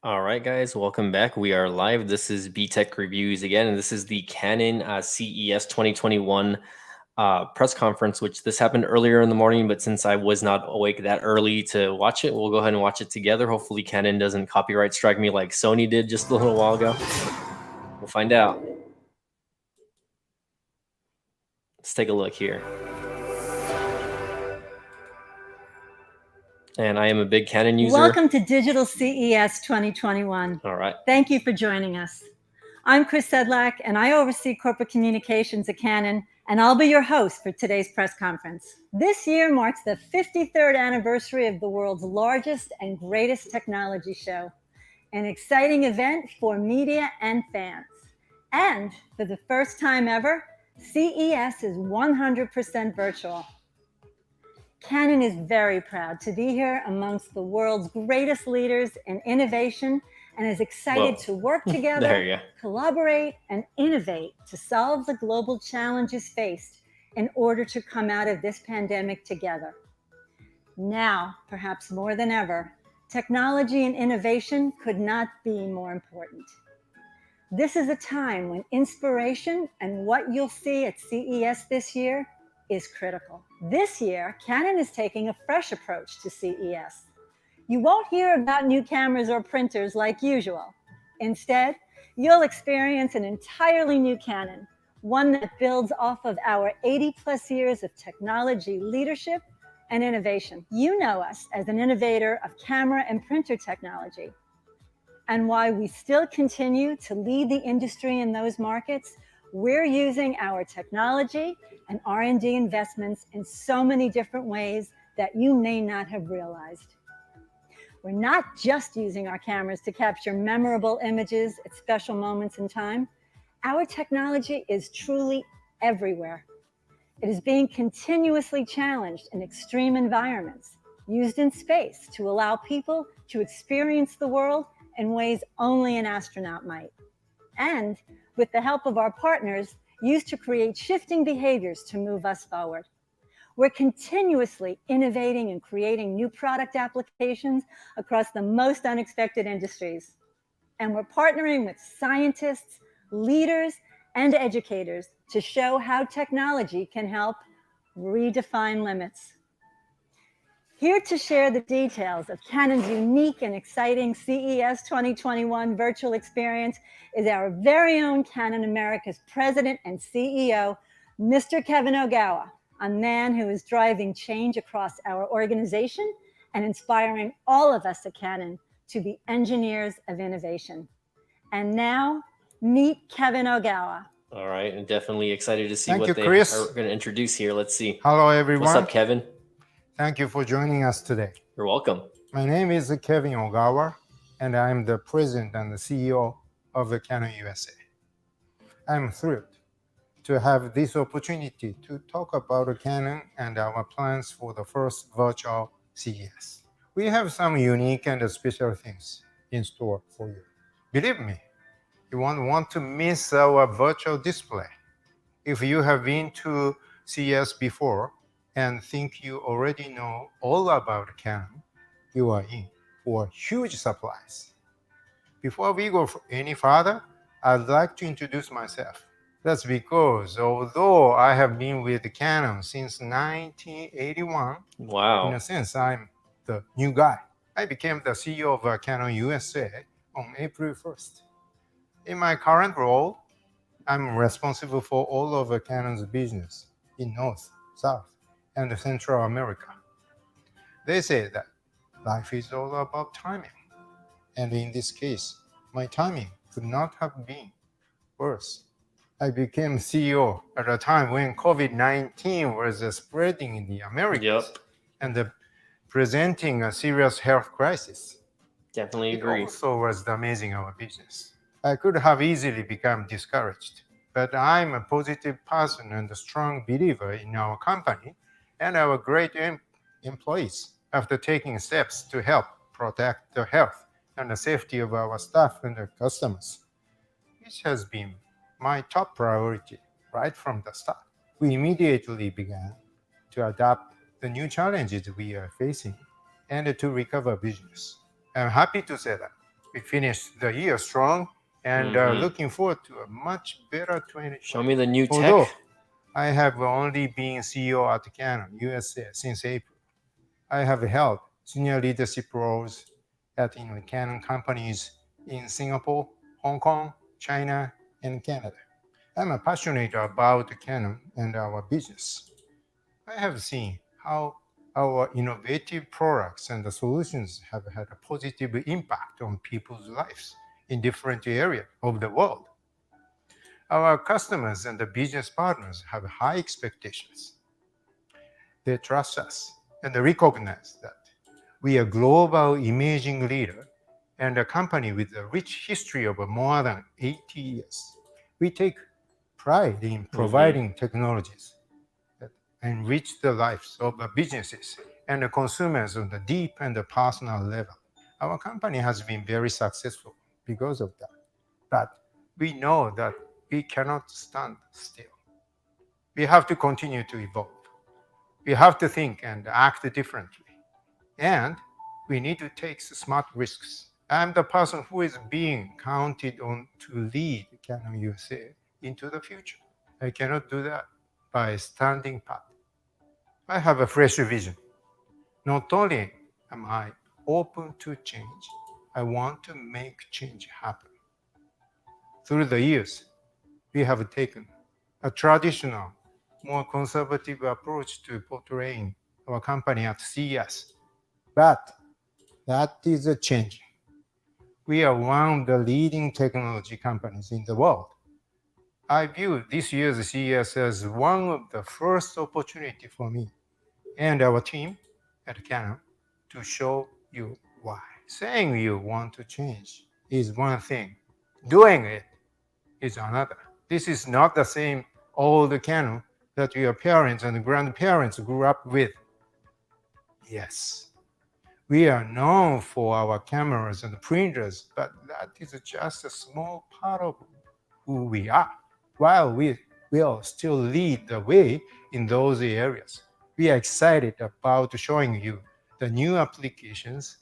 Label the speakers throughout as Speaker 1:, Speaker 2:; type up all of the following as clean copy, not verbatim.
Speaker 1: All right, guys, welcome back. We are live. This is BTech Reviews again, and this is the Canon CES 2021 press conference, which this happened earlier in the morning, but since I was not awake that early to watch it, we'll go ahead and watch it together. Hopefully Canon doesn't copyright strike me like Sony did just a little while ago. We'll find out. Let's take a look here. And I am a big Canon user.
Speaker 2: Welcome to Digital CES 2021.
Speaker 1: All right.
Speaker 2: Thank you for joining us. I'm Chris Sedlak, and I oversee corporate communications at Canon, and I'll be your host for today's press conference. This year marks the 53rd anniversary of the world's largest and greatest technology show, an exciting event for media and fans. And for the first time ever, CES is 100% virtual. Canon is very proud to be here amongst the world's greatest leaders in innovation and is excited to work together, collaborate, and innovate to solve the global challenges faced in order to come out of this pandemic together. Now, perhaps more than ever, technology and innovation could not be more important. This is a time when inspiration and what you'll see at CES this year is critical. This year, Canon is taking a fresh approach to CES. You won't hear about new cameras or printers like usual. Instead, you'll experience an entirely new Canon, one that builds off of our 80+ years of technology leadership and innovation. You know us as an innovator of camera and printer technology. And while we still continue to lead the industry in those markets, we're using our technology and R&D investments in so many different ways that you may not have realized. We're not just using our cameras to capture memorable images at special moments in time. Our technology is truly everywhere. It is being continuously challenged in extreme environments, used in space to allow people to experience the world in ways only an astronaut might. And with the help of our partners, used to create shifting behaviors to move us forward. We're continuously innovating and creating new product applications across the most unexpected industries. And we're partnering with scientists, leaders, and educators to show how technology can help redefine limits. Here to share the details of Canon's unique and exciting CES 2021 virtual experience is our very own Canon America's President and CEO, Mr. Kevin Ogawa, a man who is driving change across our organization and inspiring all of us at Canon to be engineers of innovation. And now, meet Kevin Ogawa.
Speaker 1: All right, I'm definitely excited to see
Speaker 3: Thank
Speaker 1: what
Speaker 3: you,
Speaker 1: they
Speaker 3: Chris.
Speaker 1: are going to introduce here. Let's see.
Speaker 3: Hello, everyone.
Speaker 1: What's up, Kevin?
Speaker 3: Thank you for joining us today.
Speaker 1: You're welcome.
Speaker 3: My name is Kevin Ogawa, and I'm the president and the CEO of the Canon USA. I'm thrilled to have this opportunity to talk about Canon and our plans for the first virtual CES. We have some unique and special things in store for you. Believe me, you won't want to miss our virtual display. If you have been to CES before and think you already know all about Canon, you are in for a huge surprise. Before we go any further, I'd like to introduce myself. That's because although I have been with Canon since 1981, in a sense, I'm the new guy. I became the CEO of Canon USA on April 1st. In my current role, I'm responsible for all of Canon's business in North, South, and Central America. They say that life is all about timing. And in this case, my timing could not have been worse. I became CEO at a time when COVID-19 was spreading in the Americas and presenting a serious health crisis.
Speaker 1: Definitely agree.
Speaker 3: It also was damaging our business. I could have easily become discouraged, but I'm a positive person and a strong believer in our company and our great employees after taking steps to help protect the health and the safety of our staff and our customers, which has been my top priority right from the start. We immediately began to adapt the new challenges we are facing and to recover business. I'm happy to say that We finished the year strong and
Speaker 1: Mhm.
Speaker 3: looking forward to a much better 2020.
Speaker 1: Show me the new
Speaker 3: Although
Speaker 1: tech.
Speaker 3: I have only been CEO at Canon USA since April, I have held senior leadership roles at Canon companies in Singapore, Hong Kong, China, and Canada. I'm passionate about Canon and our business. I have seen how our innovative products and the solutions have had a positive impact on people's lives in different areas of the world. Our customers and the business partners have high expectations. They trust us and they recognize that we are a global imaging leader and a company with a rich history of more than 80 years. We take pride in providing technologies that enrich the lives of the businesses and the consumers on the deep and the personal level. Our company has been very successful because of that. But we know that we cannot stand still. We have to continue to evolve. We have to think and act differently. And we need to take smart risks. I'm the person who is being counted on to lead Canon USA into the future. I cannot do that by standing pat. I have a fresh vision. Not only am I open to change, I want to make change happen. Through the years, we have taken a traditional, more conservative approach to portraying our company at CES. But that is a change. We are one of the leading technology companies in the world. I view this year's CES as one of the first opportunity for me and our team at Canon to show you why. Saying you want to change is one thing. Doing it is another. This is not the same old Canon that your parents and grandparents grew up with. Yes, we are known for our cameras and printers, but that is just a small part of who we are. While we will still lead the way in those areas, we are excited about showing you the new applications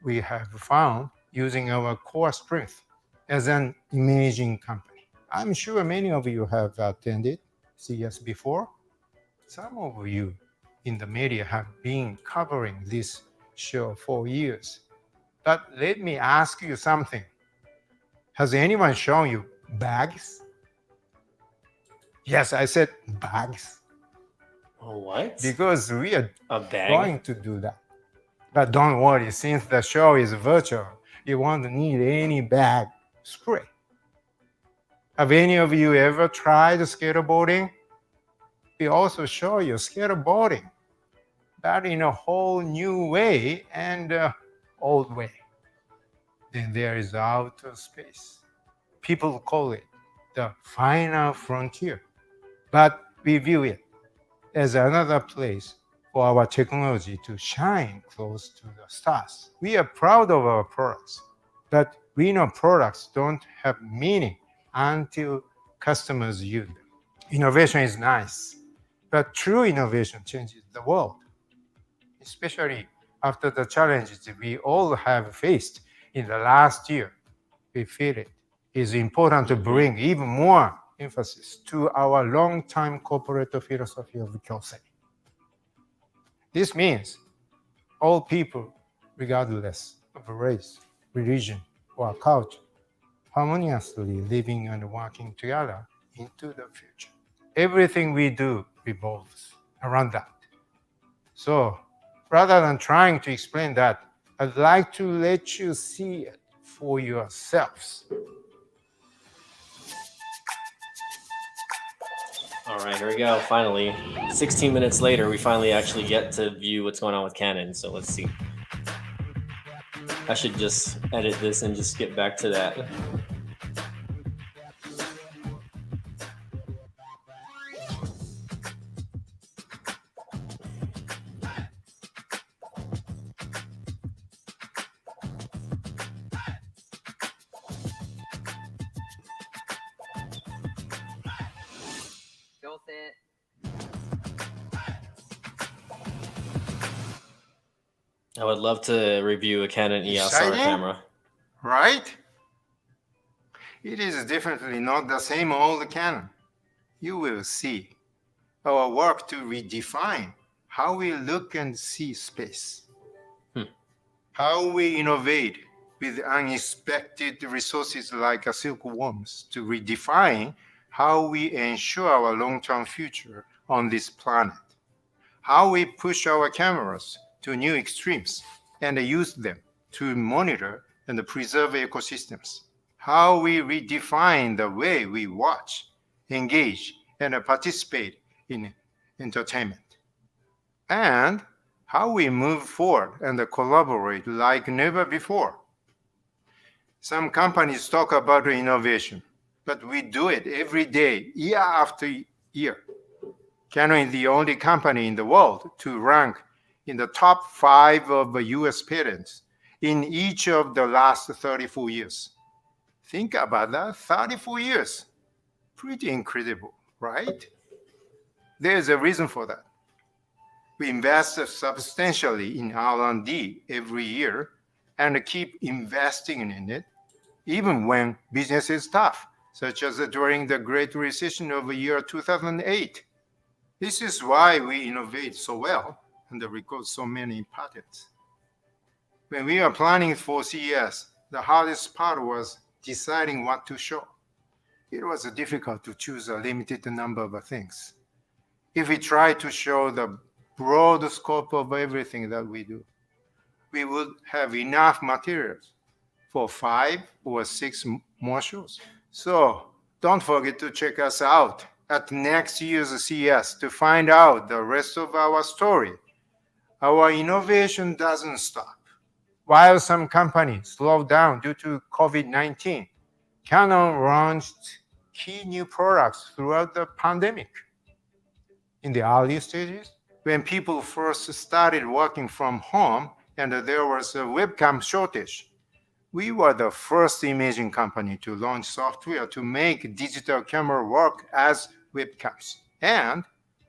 Speaker 3: we have found using our core strength as an imaging company. I'm sure many of you have attended CES before. Some of you in the media have been covering this show for years. But let me ask you something. Has anyone shown you bags? Yes, I said bags.
Speaker 1: Oh, what?
Speaker 3: Because we are
Speaker 1: A bag?
Speaker 3: going to do that. But don't worry, since the show is virtual, you won't need any bag spray. Have any of you ever tried skateboarding? We also show you skateboarding, but in a whole new way and old way. Then there is outer space. People call it the final frontier, but we view it as another place for our technology to shine close to the stars. We are proud of our products, but we know products don't have meaning until customers use them. Innovation is nice, but true innovation changes the world, especially after the challenges we all have faced in the last year. We feel it is important to bring even more emphasis to our long-time corporate philosophy of Kyosei. This means all people, regardless of race, religion, or culture, harmoniously living and working together into the future. Everything we do revolves around that. So, rather than trying to explain that, I'd like to let you see it for yourselves.
Speaker 1: All right, here we go. Finally, 16 minutes later, we finally actually get to view what's going on with Canon. So let's see. I should just edit this and just get back to that. I would love to review a Canon EOS R
Speaker 3: Exciting?
Speaker 1: camera.
Speaker 3: right? It is definitely not the same old Canon. You will see our work to redefine how we look and see space, how we innovate with unexpected resources like silkworms to redefine how we ensure our long-term future on this planet, how we push our cameras to new extremes and use them to monitor and preserve ecosystems, how we redefine the way we watch, engage, and participate in entertainment, and how we move forward and collaborate like never before. Some companies talk about innovation, but we do it every day, year after year. Canon is the only company in the world to rank in the top 5 of US patents in each of the last 34 years. Think about that, 34 years. Pretty incredible, right? There's a reason for that. We invest substantially in R&D every year and keep investing in it, even when business is tough, such as during the Great Recession of the year 2008. This is why we innovate so well and record so many patents. When we were planning for CES, the hardest part was deciding what to show. It was difficult to choose a limited number of things. If we tried to show the broad scope of everything that we do, we would have enough materials for 5 or 6 more shows. So don't forget to check us out at next year's CES to find out the rest of our story. Our innovation doesn't stop. While some companies slowed down due to COVID-19, Canon launched key new products throughout the pandemic. In the early stages, when people first started working from home and there was a webcam shortage, we were the first imaging company to launch software to make digital camera work as webcams. And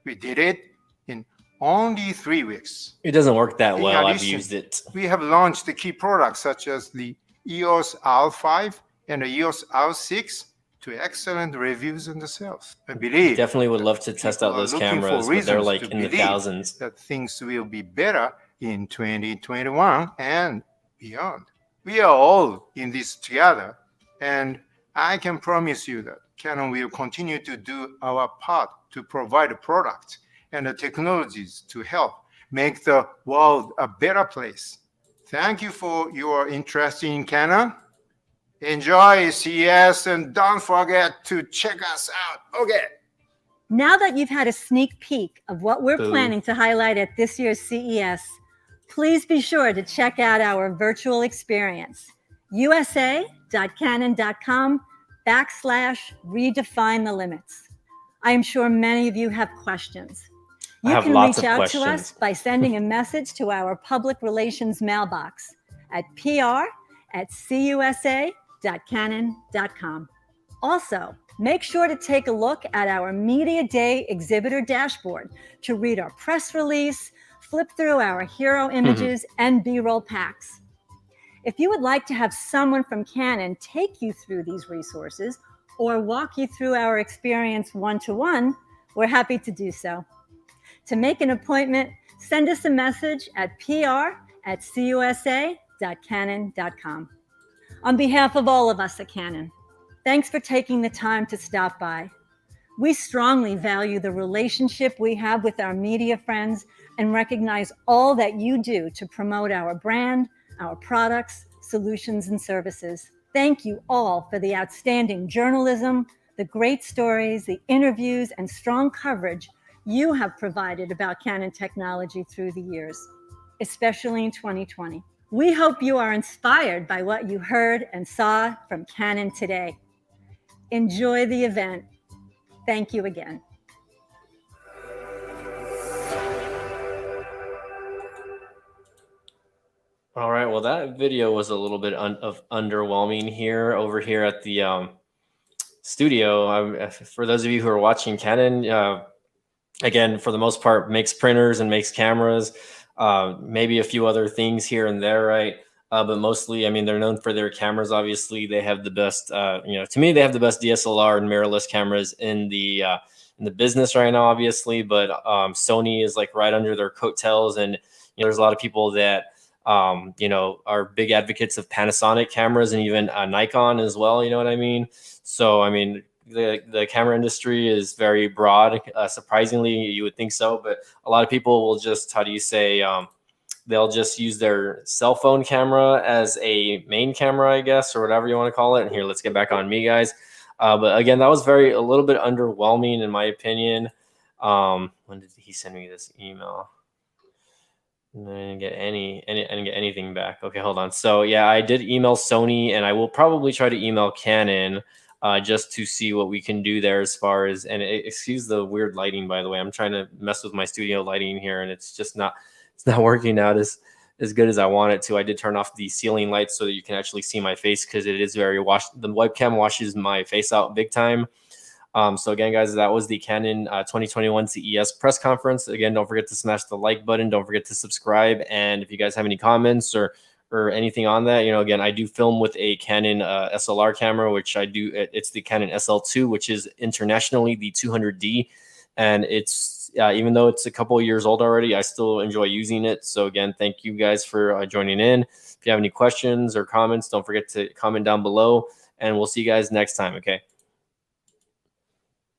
Speaker 3: we did it in only 3 weeks.
Speaker 1: It doesn't work that
Speaker 3: In
Speaker 1: well. I've
Speaker 3: addition,
Speaker 1: used it.
Speaker 3: We have launched the key products such as the EOS R5 and the EOS R6 to excellent reviews and sales. I believe
Speaker 1: Definitely would love to test out
Speaker 3: people are
Speaker 1: those
Speaker 3: looking for
Speaker 1: cameras, but they're
Speaker 3: reasons
Speaker 1: like
Speaker 3: to
Speaker 1: in the
Speaker 3: believe
Speaker 1: thousands.
Speaker 3: that things will be better in 2021 and beyond. We are all in this together, and I can promise you that Canon will continue to do our part to provide products and the technologies to help make the world a better place. Thank you for your interest in Canon. Enjoy CES and don't forget to check us out. Okay.
Speaker 2: Now that you've had a sneak peek of what we're
Speaker 1: Boo.
Speaker 2: planning to highlight at this year's CES, please be sure to check out our virtual experience, usa.canon.com/redefine the limits. I am sure many of you have questions.
Speaker 1: I
Speaker 2: You
Speaker 1: have
Speaker 2: can
Speaker 1: lots
Speaker 2: reach
Speaker 1: of
Speaker 2: out
Speaker 1: questions.
Speaker 2: to us by sending a message to our public relations mailbox at pr@cusa.canon.com. Also, make sure to take a look at our Media Day exhibitor dashboard to read our press release, flip through our hero images, and B-roll packs. If you would like to have someone from Canon take you through these resources or walk you through our experience one-to-one, we're happy to do so. To make an appointment, send us a message at pr@cusa.canon.com. On behalf of all of us at Canon, thanks for taking the time to stop by. We strongly value the relationship we have with our media friends and recognize all that you do to promote our brand, our products, solutions, and services. Thank you all for the outstanding journalism, the great stories, the interviews, and strong coverage you have provided about Canon technology through the years, especially in 2020. We hope you are inspired by what you heard and saw from Canon today. Enjoy the event. Thank you again.
Speaker 1: All right. Well, that video was a little bit of underwhelming here over here at the studio. For those of you who are watching, Canon, again, for the most part, makes printers and makes cameras, maybe a few other things here and there, right? But mostly, I mean, they're known for their cameras. Obviously, they have the best. To me, they have the best DSLR and mirrorless cameras in the business right now. Obviously, but Sony is like right under their coattails, and there's a lot of people that are big advocates of Panasonic cameras and even Nikon as well. You know what I mean? So, I mean, the camera industry is very broad. Surprisingly, you would think so, but a lot of people will just, how do you say, they'll just use their cell phone camera as a main camera, I guess, or whatever you want to call it. And here, let's get back on me, guys. But again, that was a little bit underwhelming in my opinion. When did he send me this email? I didn't get I didn't get anything back. Okay, hold on. So yeah, I did email Sony, and I will probably try to email Canon just to see what we can do there as far as. And excuse the weird lighting, by the way. I'm trying to mess with my studio lighting here, and it's just not working out as good as I want it to. I did turn off the ceiling lights so that you can actually see my face, because it is very the webcam washes my face out big time. So again, guys, that was the Canon 2021 CES press conference. Again, don't forget to smash the like button. Don't forget to subscribe. And if you guys have any comments or anything on that, again, I do film with a Canon SLR camera, which I do. It's the Canon SL2, which is internationally the 200D. And it's even though it's a couple of years old already, I still enjoy using it. So again, thank you guys for joining in. If you have any questions or comments, don't forget to comment down below. And we'll see you guys next time, okay?